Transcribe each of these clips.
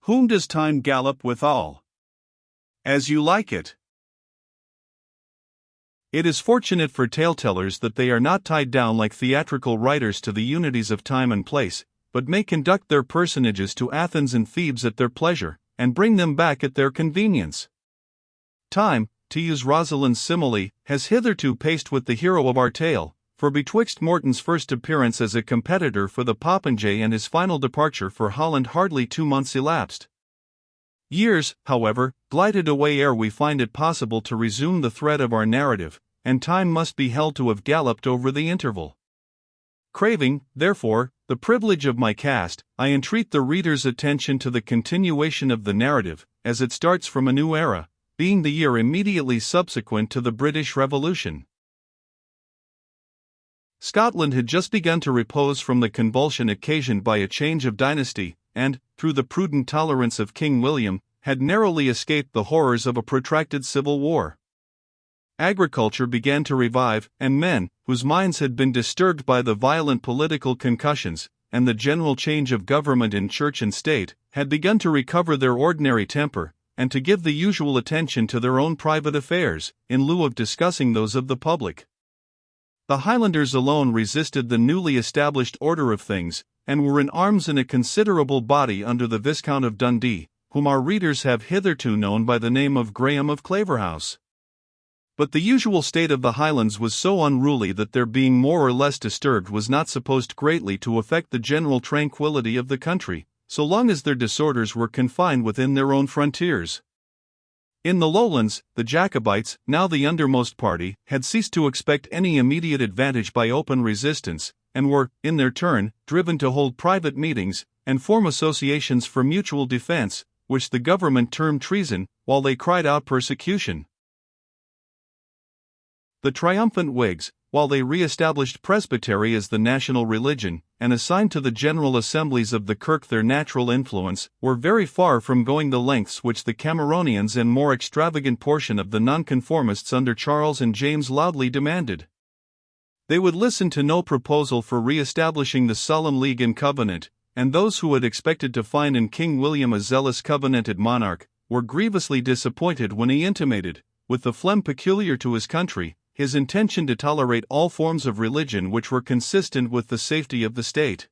Whom does time gallop withal? As you like it. It is fortunate for tale-tellers that they are not tied down like theatrical writers to the unities of time and place, but may conduct their personages to Athens and Thebes at their pleasure, and bring them back at their convenience. Time, to use Rosalind's simile, has hitherto paced with the hero of our tale, for betwixt Morton's first appearance as a competitor for the popinjay and his final departure for Holland hardly 2 months elapsed. Years, however, glided away ere we find it possible to resume the thread of our narrative, and time must be held to have galloped over the interval. Craving, therefore, the privilege of my cast, I entreat the reader's attention to the continuation of the narrative, as it starts from a new era, being the year immediately subsequent to the British Revolution. Scotland had just begun to repose from the convulsion occasioned by a change of dynasty, and, through the prudent tolerance of King William, had narrowly escaped the horrors of a protracted civil war. Agriculture began to revive, and men, whose minds had been disturbed by the violent political concussions, and the general change of government in church and state, had begun to recover their ordinary temper, and to give the usual attention to their own private affairs, in lieu of discussing those of the public. The Highlanders alone resisted the newly established order of things, and were in arms in a considerable body under the Viscount of Dundee, whom our readers have hitherto known by the name of Graham of Claverhouse. But the usual state of the Highlands was so unruly that their being more or less disturbed was not supposed greatly to affect the general tranquillity of the country, so long as their disorders were confined within their own frontiers. In the lowlands, the Jacobites, now the undermost party, had ceased to expect any immediate advantage by open resistance, and were, in their turn, driven to hold private meetings, and form associations for mutual defense, which the government termed treason, while they cried out persecution. The triumphant Whigs, while they re-established Presbytery as the national religion, and assigned to the general assemblies of the Kirk their natural influence, were very far from going the lengths which the Cameronians and more extravagant portion of the Nonconformists under Charles and James loudly demanded. They would listen to no proposal for re-establishing the solemn league and covenant, and those who had expected to find in King William a zealous covenanted monarch, were grievously disappointed when he intimated, with the phlegm peculiar to his country, his intention to tolerate all forms of religion which were consistent with the safety of the state.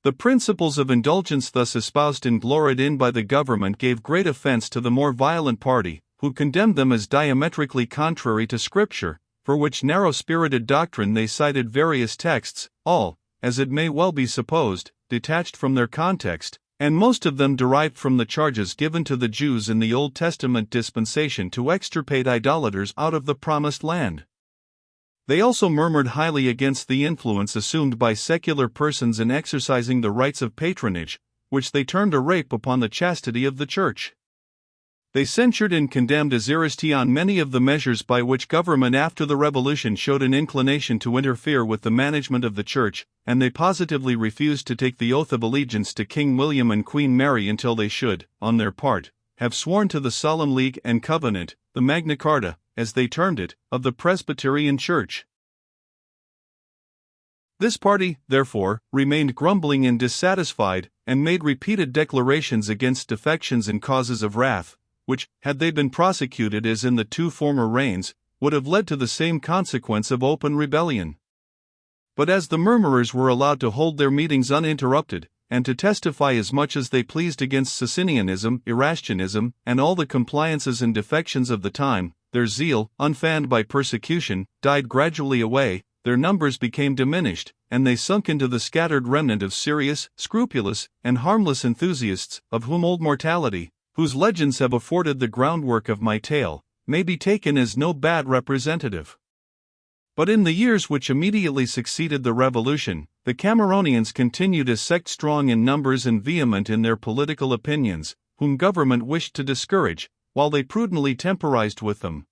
The principles of indulgence thus espoused and gloried in by the government gave great offense to the more violent party, who condemned them as diametrically contrary to Scripture, for which narrow-spirited doctrine they cited various texts, all, as it may well be supposed, detached from their context, and most of them derived from the charges given to the Jews in the Old Testament dispensation to extirpate idolaters out of the promised land. They also murmured highly against the influence assumed by secular persons in exercising the rights of patronage, which they termed a rape upon the chastity of the Church. They censured and condemned as on many of the measures by which government after the Revolution showed an inclination to interfere with the management of the Church, and they positively refused to take the oath of allegiance to King William and Queen Mary until they should, on their part, have sworn to the solemn league and covenant, the Magna Carta, as they termed it, of the Presbyterian Church. This party, therefore, remained grumbling and dissatisfied, and made repeated declarations against defections and causes of wrath, which, had they been prosecuted as in the 2 former reigns, would have led to the same consequence of open rebellion. But as the murmurers were allowed to hold their meetings uninterrupted, and to testify as much as they pleased against Socinianism, Erastianism, and all the compliances and defections of the time, their zeal, unfanned by persecution, died gradually away, their numbers became diminished, and they sunk into the scattered remnant of serious, scrupulous, and harmless enthusiasts, of whom old mortality, whose legends have afforded the groundwork of my tale, may be taken as no bad representative. But in the years which immediately succeeded the Revolution, the Cameronians continued a sect strong in numbers and vehement in their political opinions, whom government wished to discourage, while they prudently temporized with them.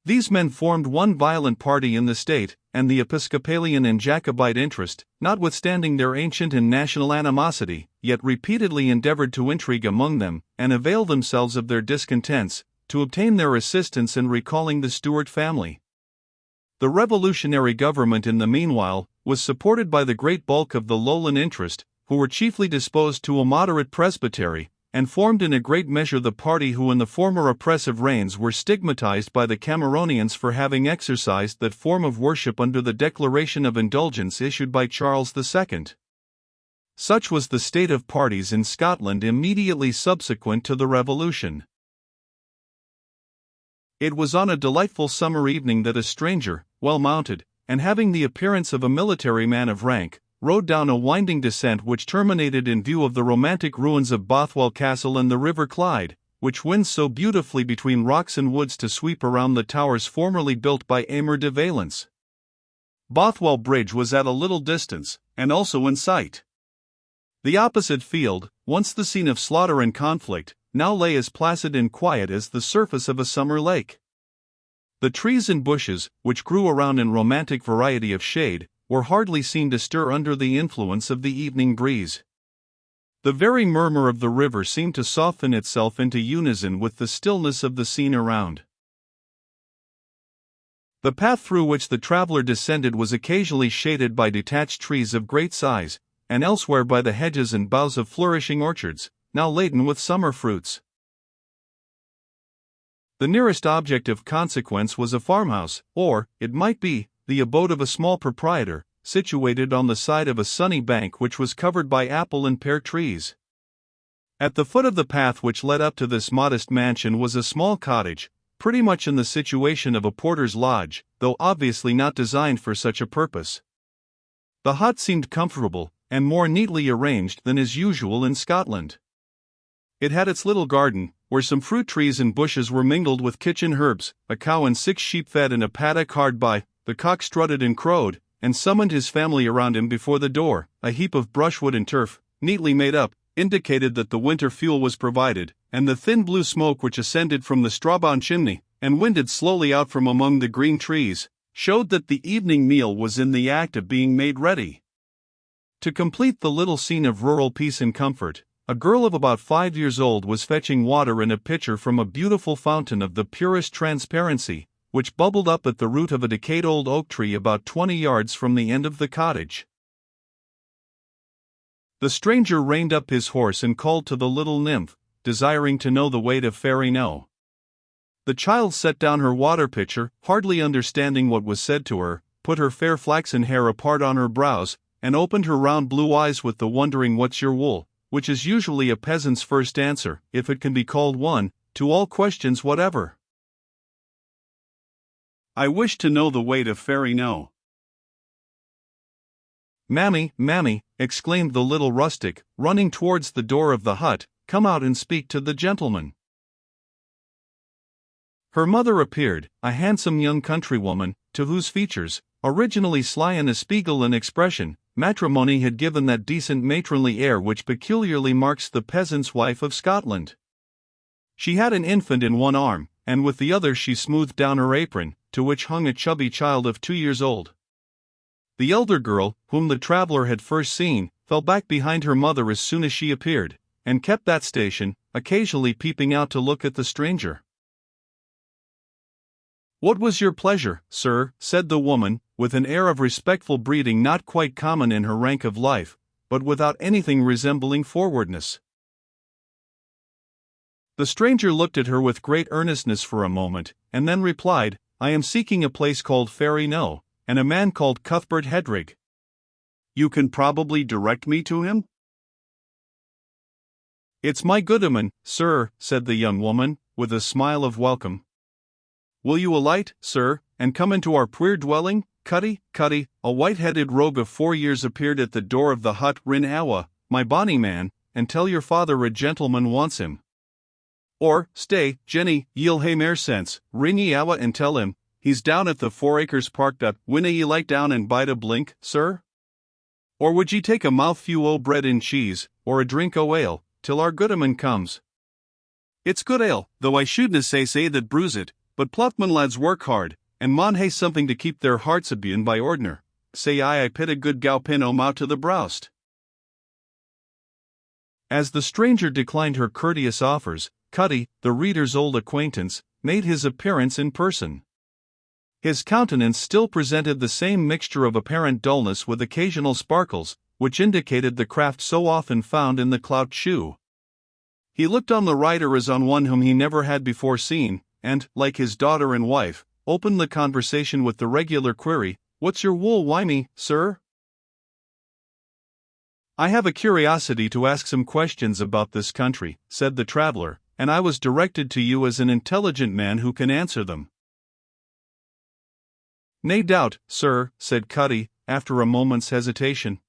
These men formed one violent party in the state, and the Episcopalian and Jacobite interest, notwithstanding their ancient and national animosity, yet repeatedly endeavored to intrigue among them, and avail themselves of their discontents, to obtain their assistance in recalling the Stuart family. The revolutionary government in the meanwhile was supported by the great bulk of the lowland interest, who were chiefly disposed to a moderate presbytery, and formed in a great measure the party who in the former oppressive reigns were stigmatized by the Cameronians for having exercised that form of worship under the Declaration of Indulgence issued by Charles II. Such was the state of parties in Scotland immediately subsequent to the Revolution. It was on a delightful summer evening that a stranger, well mounted, and having the appearance of a military man of rank, rode down a winding descent which terminated in view of the romantic ruins of Bothwell Castle and the River Clyde, which winds so beautifully between rocks and woods to sweep around the towers formerly built by Aymer de Valence. Bothwell Bridge was at a little distance, and also in sight. The opposite field, once the scene of slaughter and conflict, now lay as placid and quiet as the surface of a summer lake. The trees and bushes, which grew around in romantic variety of shade, were hardly seen to stir under the influence of the evening breeze. The very murmur of the river seemed to soften itself into unison with the stillness of the scene around. The path through which the traveler descended was occasionally shaded by detached trees of great size, and elsewhere by the hedges and boughs of flourishing orchards, now laden with summer fruits. The nearest object of consequence was a farmhouse, or, it might be, the abode of a small proprietor, situated on the side of a sunny bank which was covered by apple and pear trees. At the foot of the path which led up to this modest mansion was a small cottage, pretty much in the situation of a porter's lodge, though obviously not designed for such a purpose. The hut seemed comfortable, and more neatly arranged than is usual in Scotland. It had its little garden, where some fruit trees and bushes were mingled with kitchen herbs, a cow and 6 sheep fed in a paddock hard by. The cock strutted and crowed, and summoned his family around him before the door. A heap of brushwood and turf, neatly made up, indicated that the winter fuel was provided, and the thin blue smoke which ascended from the straw-bound chimney, and winded slowly out from among the green trees, showed that the evening meal was in the act of being made ready. To complete the little scene of rural peace and comfort, a girl of about 5 years old was fetching water in a pitcher from a beautiful fountain of the purest transparency, which bubbled up at the root of a decayed old oak tree about 20 yards from the end of the cottage. The stranger reined up his horse and called to the little nymph, desiring to know the way to Fairy No. The child set down her water pitcher, hardly understanding what was said to her, put her fair flaxen hair apart on her brows, and opened her round blue eyes with the wondering "What's your wool?" which is usually a peasant's first answer, if it can be called one, to all questions whatever. "I wish to know the way to Fairy No." "Mammy, mammy," exclaimed the little rustic, running towards the door of the hut, "come out and speak to the gentleman." Her mother appeared, a handsome young countrywoman, to whose features, originally sly and espiègle in expression, matrimony had given that decent matronly air which peculiarly marks the peasant's wife of Scotland. She had an infant in one arm, and with the other she smoothed down her apron, to which hung a chubby child of 2 years old. The elder girl, whom the traveler had first seen, fell back behind her mother as soon as she appeared, and kept that station, occasionally peeping out to look at the stranger. "What was your pleasure, sir?" said the woman, with an air of respectful breeding not quite common in her rank of life, but without anything resembling forwardness. The stranger looked at her with great earnestness for a moment, and then replied, "I am seeking a place called Fairy No, and a man called Cuthbert Hedrig." "You can probably direct me to him?" "It's my goodman, sir," said the young woman, with a smile of welcome. "Will you alight, sir, and come into our puir dwelling?" Cuddy, a white-headed rogue of 4 years appeared at the door of the hut. "Rin awa, my bonny man, and tell your father a gentleman wants him. Or, stay, Jenny, ye'll hae mair sense, rin ye awa and tell him, he's down at the 4 Acres Park. Winna ye light down and bide a blink, sir? Or would ye take a mouthfew o' bread and cheese, or a drink o' ale, till our goodman comes? It's good ale, though I shouldna say that brews it, but ploughman lads work hard, and maun hae something to keep their hearts abune by ordner. Say I pit a good gowpin o' mout to the browst." As the stranger declined her courteous offers, Cuddy, the reader's old acquaintance, made his appearance in person. His countenance still presented the same mixture of apparent dullness with occasional sparkles, which indicated the craft so often found in the clout shoe. He looked on the rider as on one whom he never had before seen, and, like his daughter and wife, opened the conversation with the regular query, "What's your wool wimey, sir?" "I have a curiosity to ask some questions about this country," said the traveler, "and I was directed to you as an intelligent man who can answer them." "Nae doubt, sir," said Cuddy, after a moment's hesitation.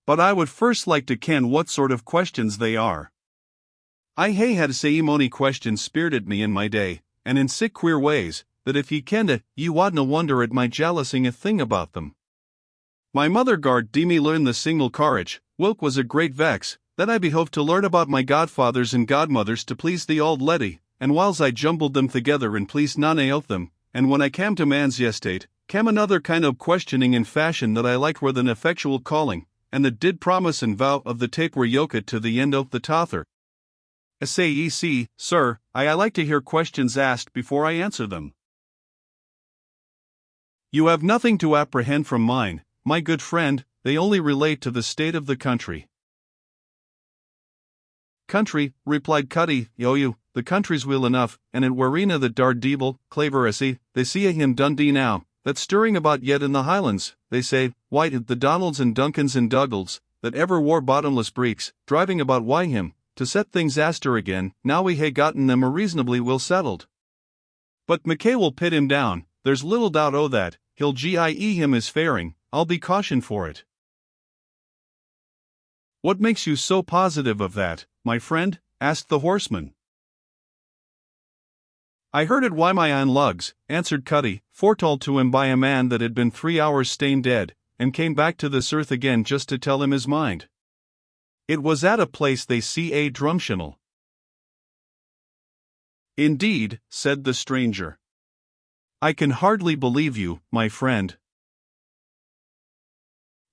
"But I would first like to ken what sort of questions they are. I hae had sae mony questions speered at me in my day, and in sic queer ways, that if ye kenda, ye wadna wonder at my jalousing a thing about them. My mother gard dee me learn the single courage, whilk was a great vex, that I behoved to learn about my godfathers and godmothers to please the auld leddy, and whiles I jumbled them together and pleased none of them, and when I cam to man's estate, cam another kind of questioning in fashion that I liked were than effectual calling, and that did promise and vow of the tape were yoket to the end of the tother. Say ye see, sir, I like to hear questions asked before I answer them. You have nothing to apprehend from mine, my good friend, they only relate to the state of the country." "Country," replied Cuddy, "you, the country's weel enough, and it werena the Dardeeble, Claveressy, they see a him Dundee now, that's stirring about yet in the Highlands, they say, white the Donalds and Duncans and Dougals, that ever wore bottomless breeks, driving about why him, to set things aster again, now we hae gotten them a reasonably well settled. But Mackay will pit him down, there's little doubt o' that, he'll gie him his faring, I'll be cautioned for it." "What makes you so positive of that, my friend?" asked the horseman. "I heard it wy my ain lugs," answered Cuddy, foretold to him by a man that had been 3 hours staying dead, and came back to this earth again just to tell him his mind. "It was at a place they ca Drumshanel." "Indeed," said the stranger. "I can hardly believe you, my friend."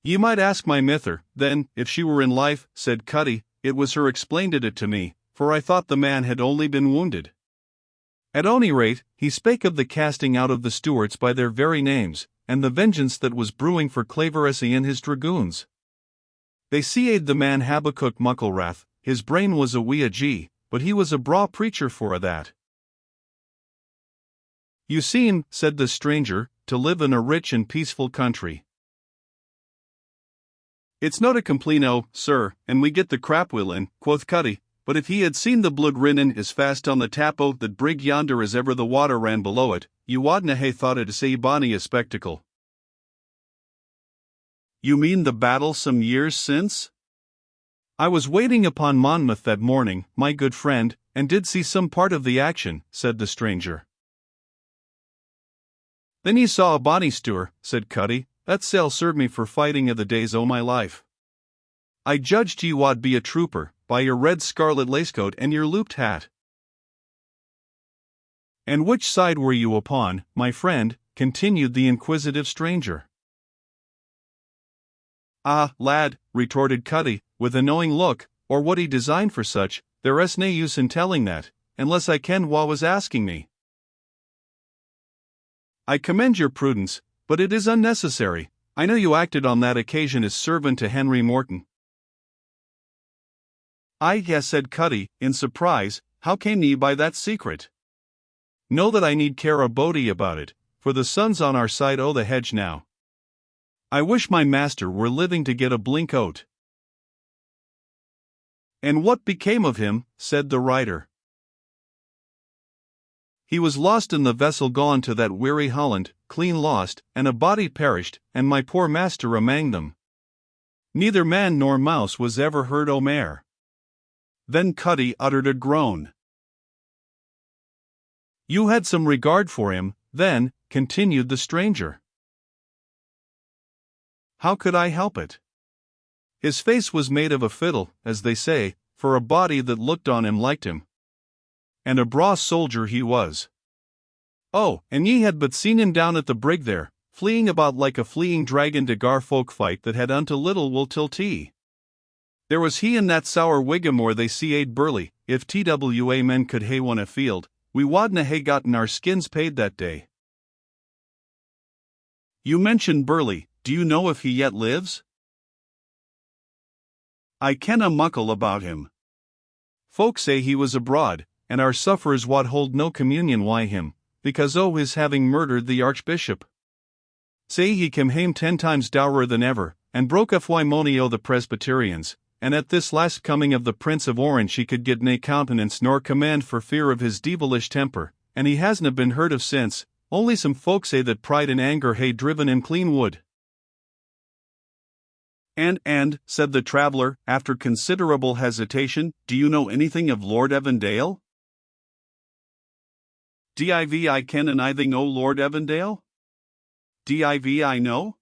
"Ye might ask my mither, then, if she were in life," said Cuddy. "It was her explained it to me, for I thought the man had only been wounded. At ony rate, he spake of the casting out of the Stuarts by their very names, and the vengeance that was brewing for Claveressy and his dragoons. They seaed the man Habakkuk Mucklewrath, his brain was a wee agee, but he was a braw preacher for a that." "You seem," said the stranger, "to live in a rich and peaceful country." "It's not a compleno, sir, and we get the crap wheel in," quoth Cuddy, "but if he had seen the blood rinnin as fast on the tap o' that brig yonder as ever the water ran below it, you wadna hae thought it sae bonny a spectacle." "You mean the battle some years since?" "I was waiting upon Monmouth that morning, my good friend, and did see some part of the action," said the stranger. "Then ye saw a bonny stour," said Cuddy. "That sail served me for fighting o' the days o' my life. I judged ye wad be a trooper, by your red scarlet lacecoat and your looped hat." "And which side were you upon, my friend?" continued the inquisitive stranger. "Ah, lad," retorted Cuddy, with a knowing look, or what he designed for such, "there's nae use in telling that, unless I ken wha was asking me." "I commend your prudence, but it is unnecessary. I know you acted on that occasion as servant to Henry Morton." "Aye, yes," said Cuddy, in surprise. "How came ye by that secret?" "Know that I need care a bodie about it, for the sun's on our side o' the hedge now. I wish my master were living to get a blink o't." "And what became of him?" said the rider. "He was lost in the vessel gone to that weary Holland, clean lost, and a body perished, and my poor master amang them. Neither man nor mouse was ever heard o' mair." Then Cuddy uttered a groan. "You had some regard for him, then," continued the stranger. "How could I help it? His face was made of a fiddle, as they say, for a body that looked on him liked him. And a braw soldier he was. Oh, and ye had but seen him down at the brig there, fleeing about like a fleeing dragon to gar folk fight that had unto little wool till tea. There was he in that sour Whigamore they caed Burley. If TWA men could hae won a field, we wadna hae gotten our skins paid that day." "You mentioned Burley, do you know if he yet lives?" I ken a muckle about him. Folk say he was abroad, and our sufferers wad hold no communion wi' him, because o' his having murdered the archbishop. Say he came hame 10 times dowrer than ever, and broke off money o' the Presbyterians, and at this last coming of the Prince of Orange he could get nae countenance nor command for fear of his devilish temper, and he hasna been heard of since, only some folk say that pride and anger hae driven him clean wood. And, said the traveller, after considerable hesitation, do you know anything of Lord Evandale? Div I ken and I know Lord Evandale? Div I know?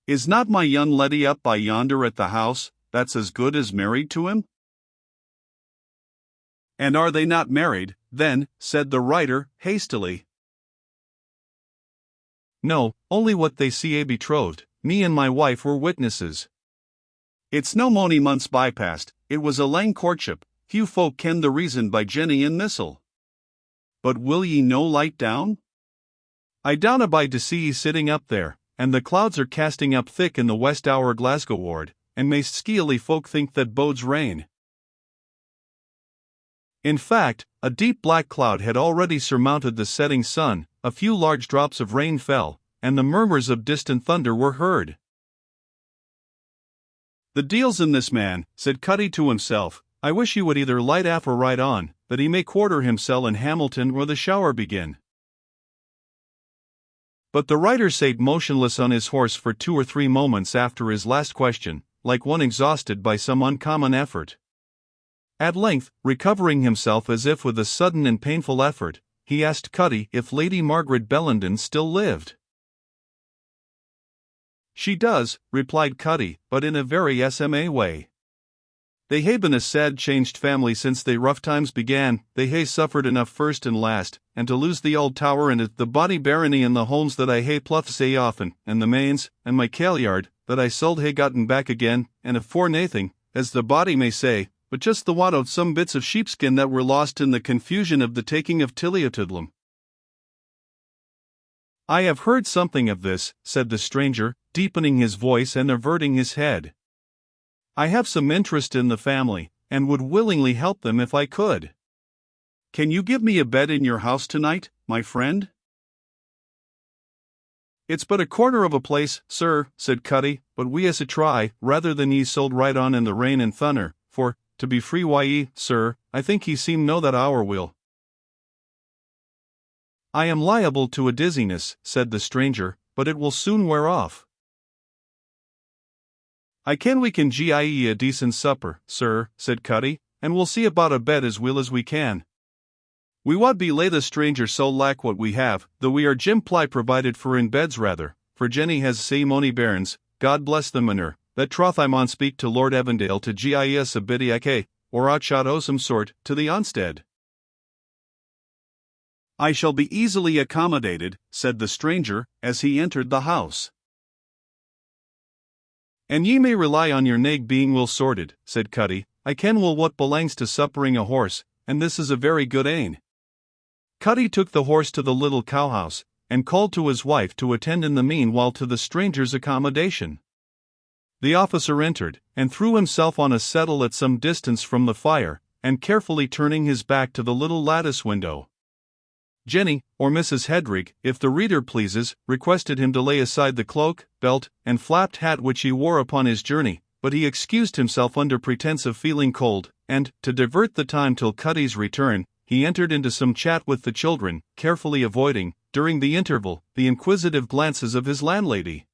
Is not my young leddy up by yonder at the house, that's as good as married to him? And are they not married, then, said the writer, hastily. No, only what they see a betrothed, me and my wife were witnesses. It's no mony months bypast, it was a lang courtship, few folk ken the reason by Jenny and Missile. But will ye no light down? I down abide to see ye sitting up there, and the clouds are casting up thick in the west our Glasgow ward, and maist skeely folk think that bodes rain. In fact, a deep black cloud had already surmounted the setting sun, a few large drops of rain fell, and the murmurs of distant thunder were heard. The deal's in this man, said Cuddy to himself. I wish he would either light aff or ride on, that he may quarter himself in Hamilton or the shower begin. But the writer sate motionless on his horse for 2 or 3 moments after his last question, like one exhausted by some uncommon effort. At length, recovering himself as if with a sudden and painful effort, he asked Cuddy if Lady Margaret Bellenden still lived. She does, replied Cuddy, but in a very SMA way. They hae been a sad changed family since they rough times began, they hae suffered enough first and last, and to lose the old tower and the bonny barony and the homes that I hae pluffed sae often, and the mains, and my kailyard, that I sold hae gotten back again, and afore naething, as the body may say, but just the want of some bits of sheepskin that were lost in the confusion of the taking of Tilliotudlem. I have heard something of this, said the stranger, deepening his voice and averting his head. I have some interest in the family, and would willingly help them if I could. Can you give me a bed in your house tonight, my friend? It's but a corner of a place, sir, said Cuddy, but we as a try, rather than ye sold right on in the rain and thunder, for, to be free ye, sir, I think ye seem know that hour will. I am liable to a dizziness, said the stranger, but it will soon wear off. I ken we can gie ye a decent supper, sir, said Cuddy, and we'll see about a bed as weel as we can. We wad be lay the stranger so lack what we have, though we are Jim Ply provided for in beds rather, for Jenny has sae mony bairns, God bless them and her, that troth I maun speak to Lord Evandale to gie us a biddy ake, or outshot o' some sort, to the onstead. I shall be easily accommodated, said the stranger, as he entered the house. And ye may rely on your nag being well sorted, said Cuddy. I ken well what belangs to suppering a horse, and this is a very good ane. Cuddy took the horse to the little cowhouse, and called to his wife to attend in the meanwhile to the stranger's accommodation. The officer entered, and threw himself on a settle at some distance from the fire, and carefully turning his back to the little lattice window. Jenny, or Mrs. Hedrig, if the reader pleases, requested him to lay aside the cloak, belt, and flapped hat which he wore upon his journey, but he excused himself under pretence of feeling cold, and, to divert the time till Cuddy's return, he entered into some chat with the children, carefully avoiding, during the interval, the inquisitive glances of his landlady.